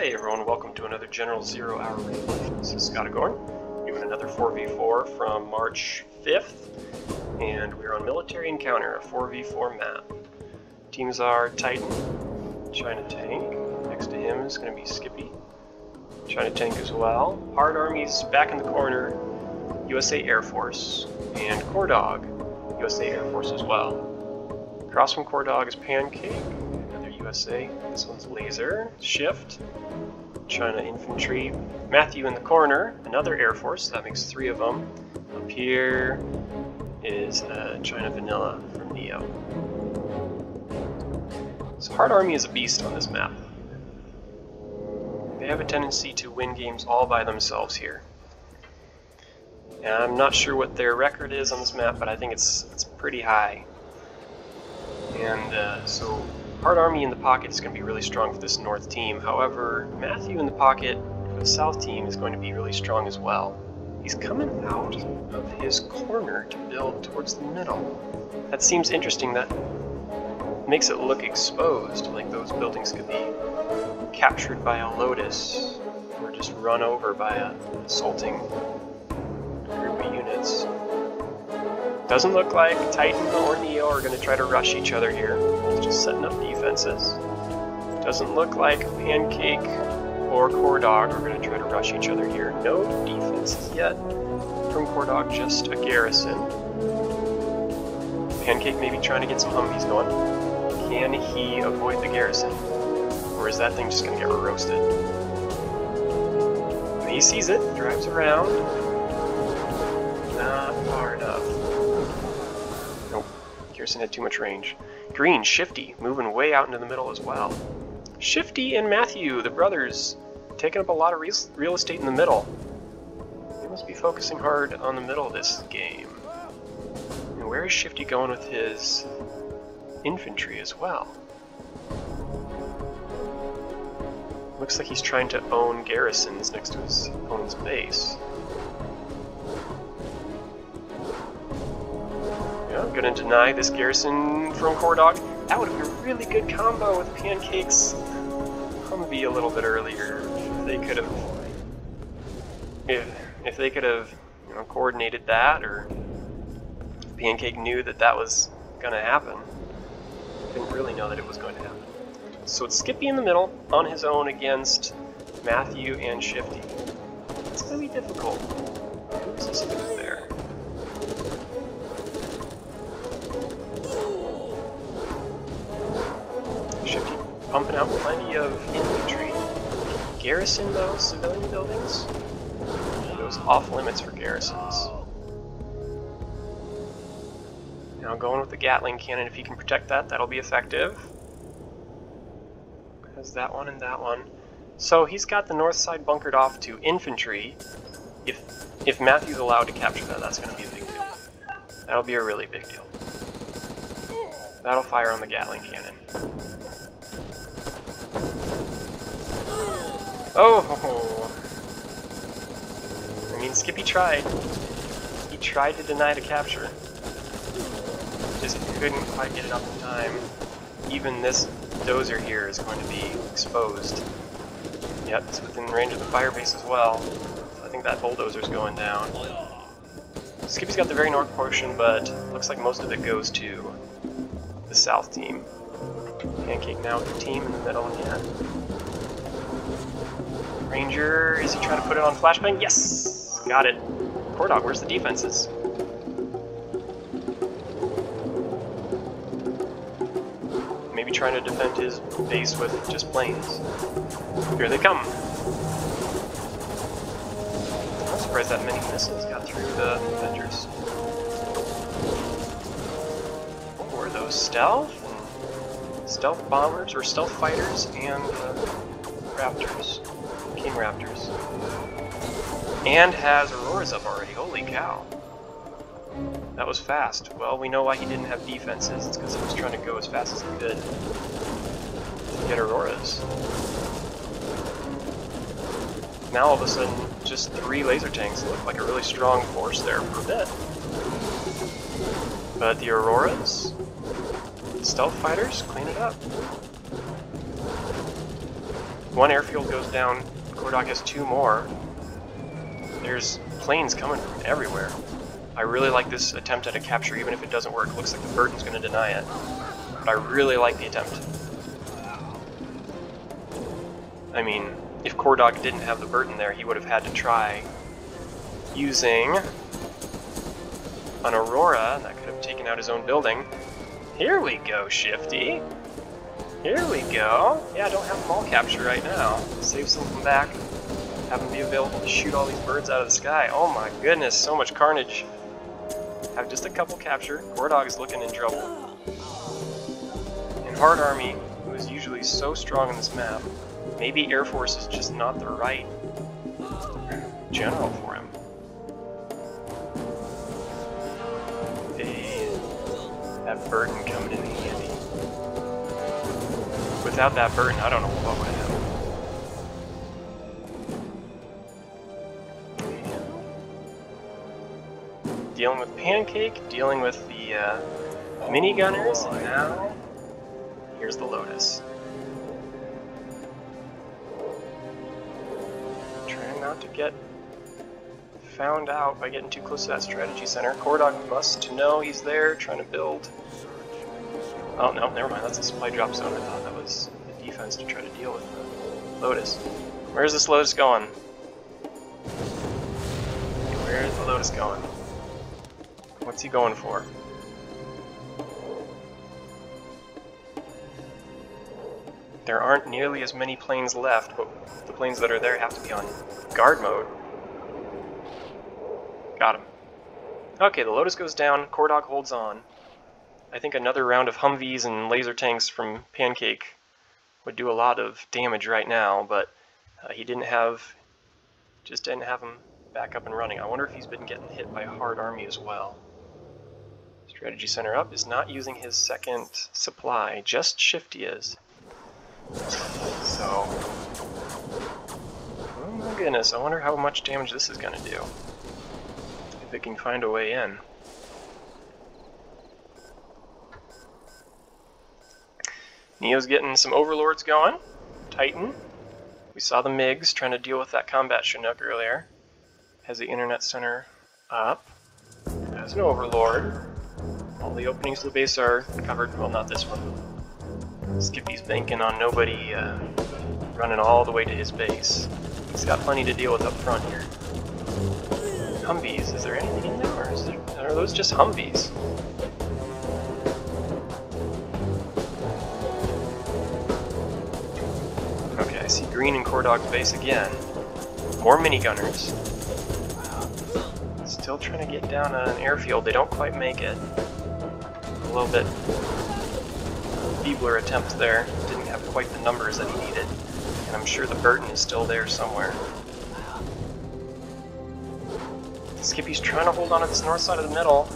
Hey everyone, welcome to another General Zero Hour Raid. This is Scottagorn, doing another 4v4 from March 5th, and we're on Military Encounter, a 4v4 map. Teams are Titan, China Tank, next to him is going to be Skippy, China Tank as well, Hard Armies back in the corner, USA Air Force, and Coredawg, USA Air Force as well. Across from Coredawg is Pancake, USA. This one's Laser, Shift, China Infantry, Matthew in the corner, another Air Force, that makes 3 of them. Up here is China Vanilla from Neo. So Hard Army is a beast on this map. They have a tendency to win games all by themselves here. And I'm not sure what their record is on this map, but I think it's pretty high. And so Hard Army in the pocket is going to be really strong for this north team. However, Matthew in the pocket for the south team is going to be really strong as well. He's coming out of his corner to build towards the middle. That seems interesting. That makes it look exposed, like those buildings could be captured by a Lotus or just run over by an assaulting group of units. Doesn't look like Titan or Neo are going to try to rush each other here. It's just setting up defenses. Doesn't look like Pancake or Coredawg are going to try to rush each other here. No defenses yet from Coredawg, just a garrison. Pancake maybe trying to get some Humvees going. Can he avoid the garrison? Or is that thing just going to get roasted? He sees it, drives around. Not far enough. Nope, garrison had too much range. Green, Shifty, moving way out into the middle as well. Shifty and Matthew, the brothers, taking up a lot of real estate in the middle. They must be focusing hard on the middle of this game. And where is Shifty going with his infantry as well? Looks like he's trying to own garrisons next to his opponent's base. Gonna deny this garrison from Coredawg. That would have been a really good combo with Pancake's Humvee a little bit earlier. If they could have, if they could have, coordinated that, or Pancake knew that that was gonna happen. Didn't really know that it was going to happen. So it's Skippy in the middle on his own against Matthew and Shifty. It's gonna be difficult. Who's this dude there? Shifty pumping out plenty of infantry. Garrison those civilian buildings? Those off limits for garrisons. Now going with the Gatling cannon, if he can protect that, that'll be effective. Has that one and that one. So he's got the north side bunkered off to infantry. If Matthew's allowed to capture that, that's going to be a big deal. That'll be a really big deal. That'll fire on the Gatling cannon. Oh! I mean, Skippy tried. He tried to deny the capture. Just couldn't quite get it up in time. Even this dozer here is going to be exposed. Yep, it's within range of the fire base as well. So I think that bulldozer's going down. Skippy's got the very north portion, but looks like most of it goes to the south team. Pancake now with the team in the middle again. Ranger, is he trying to put it on flashbang? Yes! Got it. Coredawg, where's the defenses? Maybe trying to defend his base with just planes. Here they come. I'm surprised that many missiles got through the defenders. What were those? Stealth? Stealth bombers, or stealth fighters, and raptors. King Raptors. And has Auroras up already, holy cow. That was fast. Well, we know why he didn't have defenses. It's because he was trying to go as fast as he could to get Auroras. Now all of a sudden, just 3 laser tanks look like a really strong force there for a bit. But the Auroras, the stealth fighters, clean it up. One airfield goes down, Coredawg has 2 more. There's planes coming from everywhere. I really like this attempt at a capture, even if it doesn't work. Looks like the Burton's going to deny it. But I really like the attempt. I mean, if Coredawg didn't have the Burton there, he would have had to try using an Aurora, and that could have taken out his own building. Here we go, Shifty. Here we go. Yeah, I don't have them all captured right now. Save some of them back. Have them be available to shoot all these birds out of the sky. Oh my goodness, so much carnage. Have just a couple captured. Coredawg is looking in trouble. And Hard Army, who is usually so strong on this map, maybe Air Force is just not the right general for him. That Burton coming in handy. Without that Burton, I don't know what would happen. Dealing with Pancake, dealing with the minigunners, and now here's the Lotus. Trying not to get found out by getting too close to that strategy center. Coredawg must know he's there, trying to build. Oh no, never mind, that's a supply drop zone. I thought that was the defense to try to deal with the Lotus. Where's this Lotus going? Where's the Lotus going? What's he going for? There aren't nearly as many planes left, but the planes that are there have to be on guard mode. Got him. Okay, the Lotus goes down, Coredawg holds on. I think another round of Humvees and laser tanks from Pancake would do a lot of damage right now, but he didn't have him back up and running. I wonder if he's been getting hit by Hard Army as well. Strategy center up is not using his second supply, just Shifty is. So, oh my goodness, I wonder how much damage this is going to do. If it can find a way in. Neo's getting some overlords going. Titan. We saw the MiGs trying to deal with that combat Chinook earlier. Has the internet center up. Has an overlord. All the openings to the base are covered. Well, not this one. Skippy's banking on nobody running all the way to his base. He's got plenty to deal with up front here. Humvees, is there anything in there, or are those just Humvees? Okay, I see green in Coredawg's base again. More minigunners. Still trying to get down on an airfield, they don't quite make it. A little bit feebler attempt there, didn't have quite the numbers that he needed. And I'm sure the Burton is still there somewhere. Skippy's trying to hold on to this north side of the middle.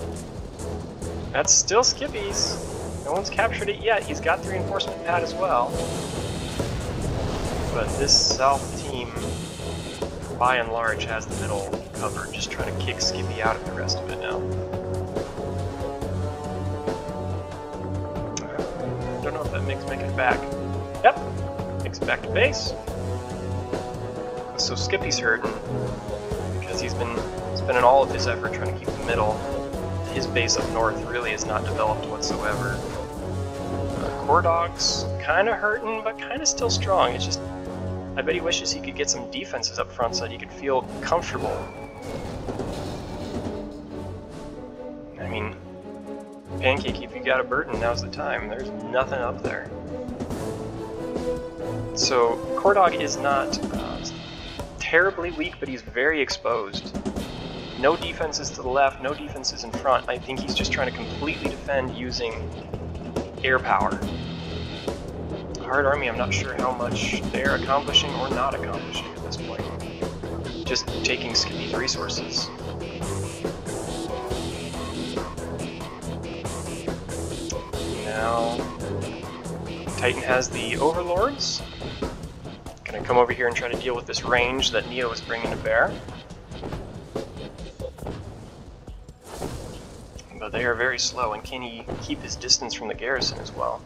That's still Skippy's. No one's captured it yet. He's got the reinforcement pad as well. But this south team, by and large, has the middle covered. Just trying to kick Skippy out of the rest of it now. I don't know if that MiG's making it back. Yep, MiG's back to base. So Skippy's hurting because he's been spending all of his effort trying to keep the middle. His base up north really is not developed whatsoever. Coredawg's kind of hurting, but kind of still strong. It's just, I bet he wishes he could get some defenses up front so that he could feel comfortable. I mean, Pancake, if you got a Burton, now's the time. There's nothing up there. So Coredawg is not terribly weak, but he's very exposed. No defenses to the left, no defenses in front. I think he's just trying to completely defend using air power. Hard Army, I'm not sure how much they're accomplishing or not accomplishing at this point. Just taking Skippy's resources. Now, Titan has the overlords. Gonna come over here and try to deal with this range that Neo is bringing to bear. But they are very slow, and can he keep his distance from the garrison as well?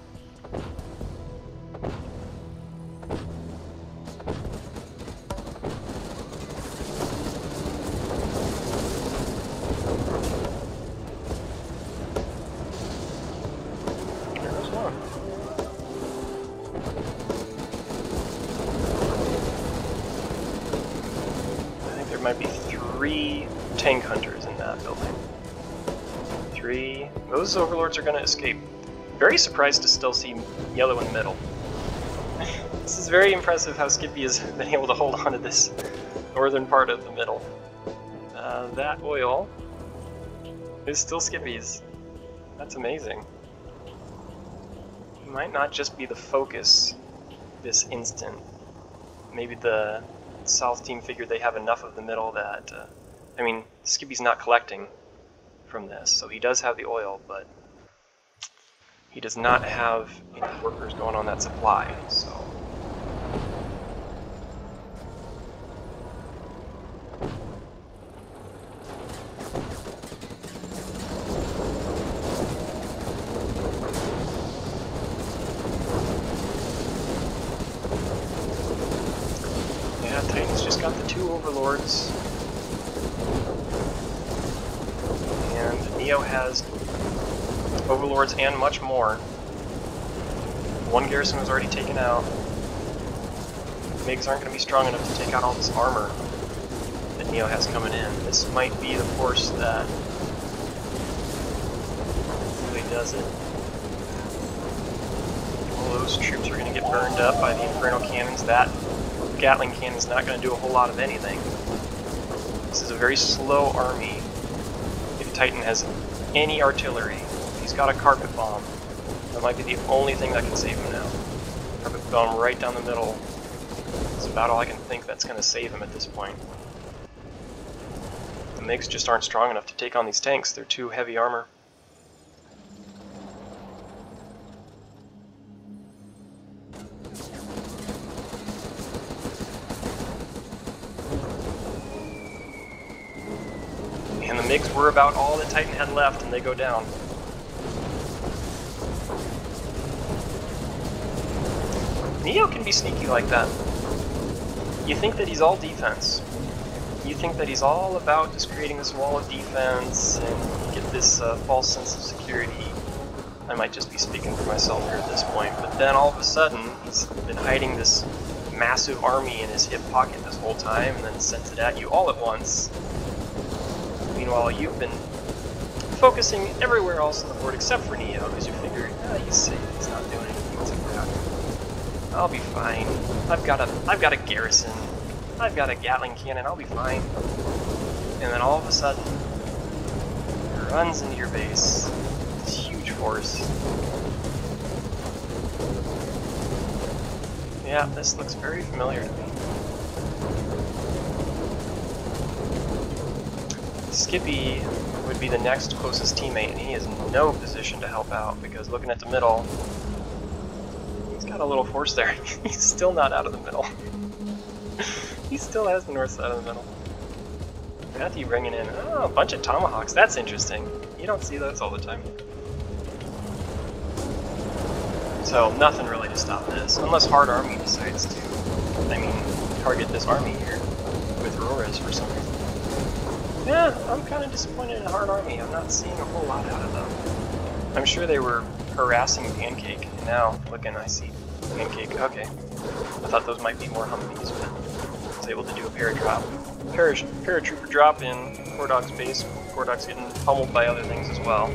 might be 3 tank hunters in that building. 3. Those overlords are going to escape. Very surprised to still see yellow in the middle. This is very impressive how Skippy has been able to hold on to this northern part of the middle. That oil is still Skippy's. That's amazing. He might not just be the focus this instant. Maybe the south team figured they have enough of the middle that, I mean, Skippy's not collecting from this, so he does have the oil, but he does not have any workers going on that supply, so. Yeah, Titan's just got the 2 overlords. And Neo has overlords and much more. 1 garrison was already taken out. MiGs aren't going to be strong enough to take out all this armor that Neo has coming in. This might be the force that really does it. All those troops are going to get burned up by the Inferno cannons. That Gatling cannon is not going to do a whole lot of anything. This is a very slow army. If Titan has any artillery, he's got a carpet bomb. That might be the only thing that can save him now. Carpet bomb right down the middle. It's about all I can think that's going to save him at this point. The MiGs just aren't strong enough to take on these tanks. They're too heavy armor. And the MiGs were about all that Titan had left, and they go down. Neo can be sneaky like that. You think that he's all defense. You think that he's all about just creating this wall of defense and get this false sense of security. I might just be speaking for myself here at this point, but then all of a sudden he's been hiding this massive army in his hip pocket this whole time and then sends it at you all at once. Meanwhile, you've been focusing everywhere else on the board except for Neo, because you figured, he's safe, he's not doing anything to crap. I'll be fine. I've got a garrison. I've got a Gatling cannon, I'll be fine. And then all of a sudden, it runs into your base. This huge force. Yeah, this looks very familiar to me. Skippy would be the next closest teammate, and he is in no position to help out, because looking at the middle, he's got a little force there. He's still not out of the middle. He still has the north side of the middle. Matthew bringing in, a bunch of tomahawks. That's interesting. You don't see those all the time. So, nothing really to stop this, unless Hard Army decides to, target this army here with Auroras for some reason. Yeah, I'm kind of disappointed in Hard Army. I'm not seeing a whole lot out of them. I'm sure they were harassing Pancake, and now, looking, I see Pancake. Okay. I thought those might be more Humvees, but I was able to do a paratrooper drop in Coredawg's base. Coredawg's getting pummeled by other things as well.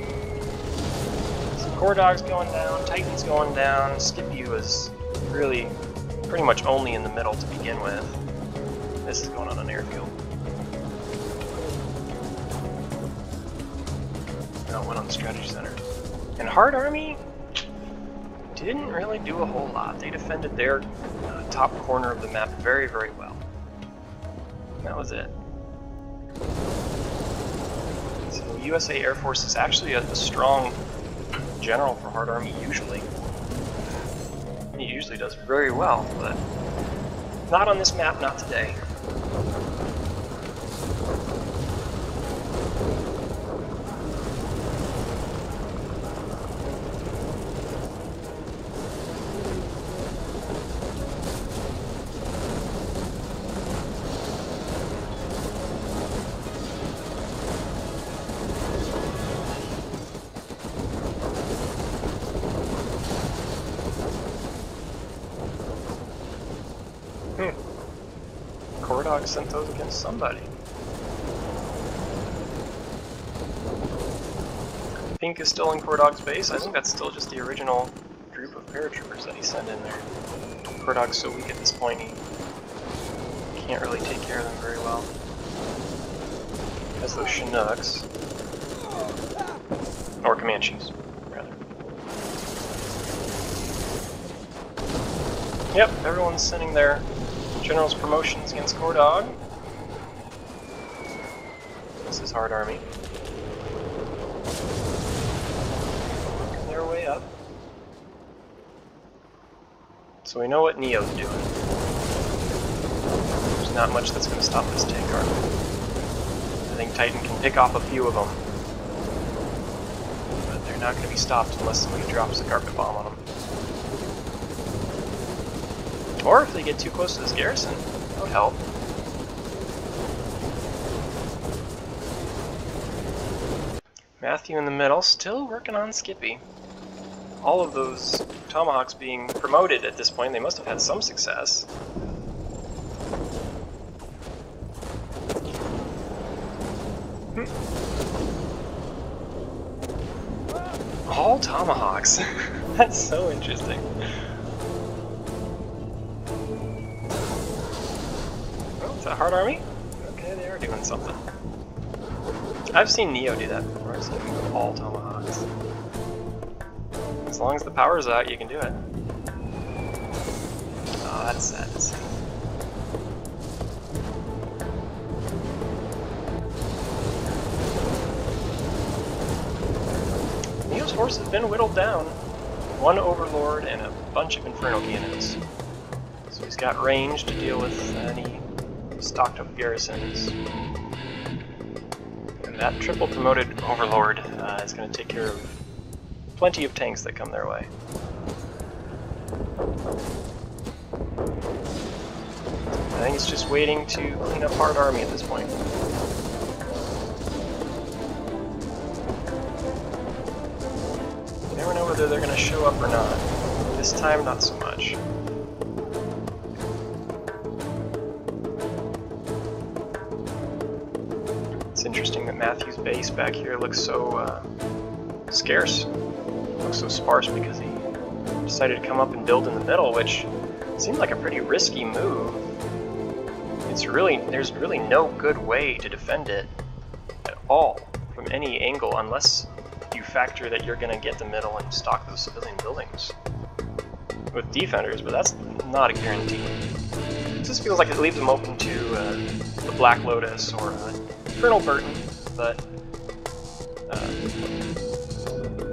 So Coredawg's going down, Titan's going down. Skippy was really pretty much only in the middle to begin with. This is going on an airfield. That went on the strategy center. And Hard Army didn't really do a whole lot. They defended their top corner of the map very, very well. And that was it. So USA Air Force is actually a strong general for Hard Army usually. He usually does very well, but not on this map, not today. Coredawg sent those against somebody. think is still in Coredawg's base. I think that's still just the original group of paratroopers that he sent in there. Coredawg's so weak at this point, he can't really take care of them very well. Has those Chinooks. Or Comanches, rather. Yep, everyone's sending their general's promotions against Coredawg. This is Hard Army. Working their way up. So we know what Neo's doing. There's not much that's going to stop this tank army. I think Titan can pick off a few of them. But they're not going to be stopped unless somebody drops a carpet bomb on them. Or if they get too close to this garrison, that would help. Matthew in the middle, still working on Skippy. All of those Tomahawks being promoted at this point, they must have had some success. All Tomahawks. That's so interesting. Oh, it's a Hard Army? Okay, they are doing something. I've seen Neo do that before. I've seen him go all Tomahawks. As long as the power's out, you can do it. Oh, that's sad to see. Neo's horse has been whittled down. One Overlord and a bunch of Inferno cannons. So he's got range to deal with any stocked up garrisons. And that triple promoted Overlord is going to take care of plenty of tanks that come their way. I think it's just waiting to clean up Hard Army at this point. You never know whether they're going to show up or not. This time, not so much. It's interesting that Matthew's base back here looks so scarce. Looks so sparse because he decided to come up and build in the middle, which seemed like a pretty risky move. There's really no good way to defend it at all from any angle unless you factor that you're going to get the middle and stock those civilian buildings with defenders, but that's not a guarantee. It just feels like it leaves them open to the Black Lotus or Colonel Burton, but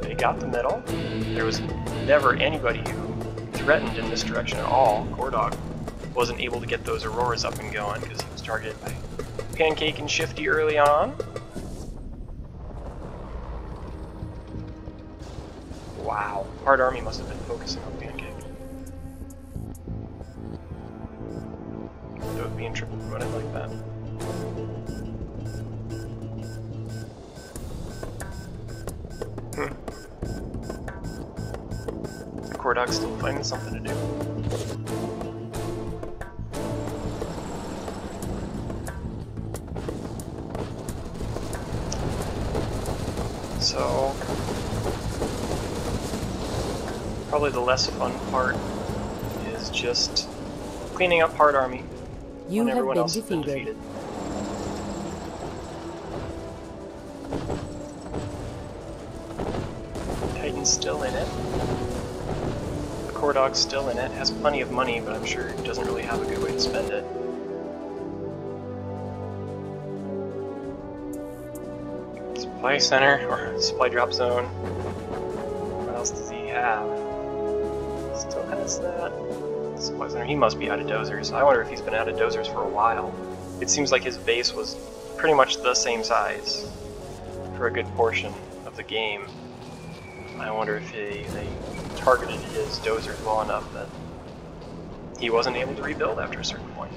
they got the middle. There was never anybody who threatened in this direction at all. Coredawg wasn't able to get those Auroras up and going because he was targeted by Pancake and Shifty early on. Wow, Hard Army must have been focusing on Pancake. That would be in triple promoted like that. Coredawg's still finding something to do. So, probably the less fun part is just cleaning up Hard Army when everyone else has been defeated. Titan's still in it. Coredawg's still in it, has plenty of money, but I'm sure he doesn't really have a good way to spend it. Supply center, or supply drop zone. What else does he have? Still has that. Supply center, he must be out of dozers. I wonder if he's been out of dozers for a while. It seems like his base was pretty much the same size for a good portion of the game. I wonder if they targeted his dozers well enough that he wasn't able to rebuild after a certain point.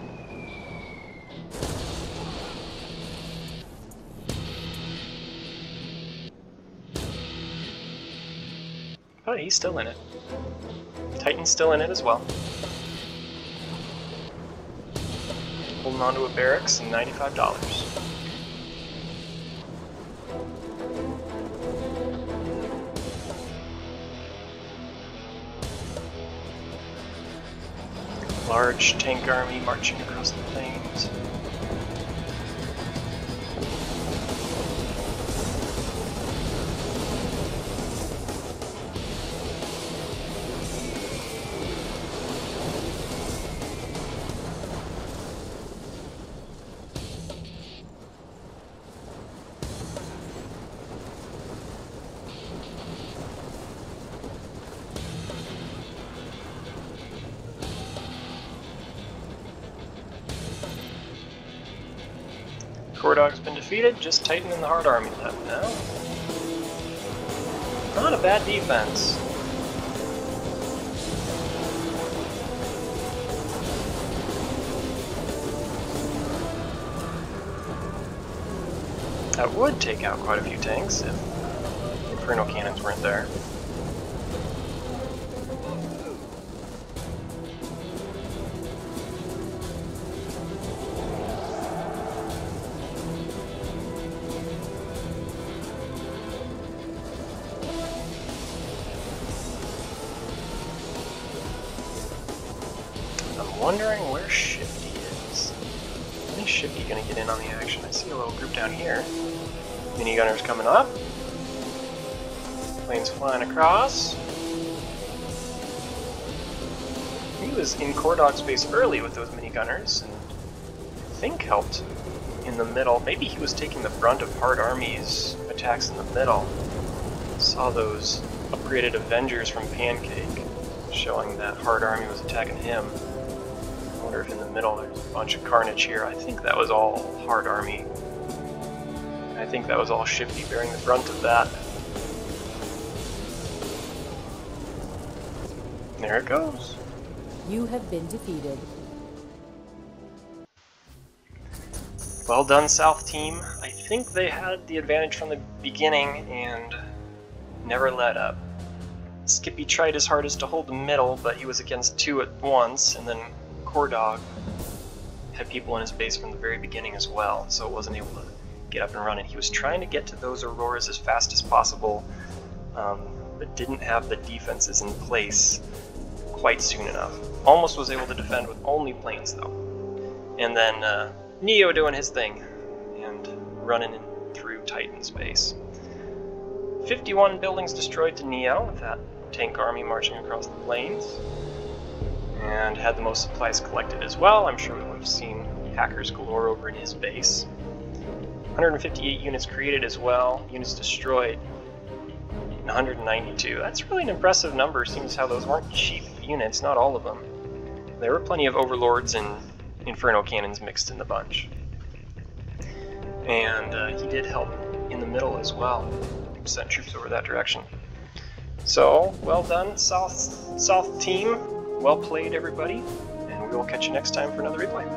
But he's still in it. Titan's still in it as well. Holding on to a barracks and $95. Large tank army marching across the plains. Coredawg's been defeated, just Titan and the Hard Army left now. Not a bad defense. That would take out quite a few tanks if Inferno Cannons weren't there. I'm wondering where Shifty is. When is Shifty gonna get in on the action? I see a little group down here. Minigunners coming up. Planes flying across. He was in Coredawg's base early with those minigunners, and I think helped in the middle. Maybe he was taking the brunt of Hard Army's attacks in the middle. Saw those upgraded Avengers from Pancake, showing that Hard Army was attacking him. I wonder if in the middle there's a bunch of carnage here. I think that was all Hard Army. I think that was all Shifty bearing the brunt of that. There it goes. You have been defeated. Well done, South Team. I think they had the advantage from the beginning and never let up. Skippy tried his hardest to hold the middle, but he was against two at once, and then Coredawg had people in his base from the very beginning as well, so wasn't able to get up and running. He was trying to get to those Auroras as fast as possible, but didn't have the defenses in place quite soon enough. Almost was able to defend with only planes though. And then Neo doing his thing and running in through Titan's base. 51 buildings destroyed to Neo with that tank army marching across the plains. And had the most supplies collected as well. I'm sure we would have seen hackers galore over in his base. 158 units created as well, units destroyed, 192. That's really an impressive number, seems how those weren't cheap units, not all of them. There were plenty of Overlords and Inferno Cannons mixed in the bunch. And he did help in the middle as well, sent troops over that direction. So, well done, South Team. Well played, everybody, and we will catch you next time for another replay.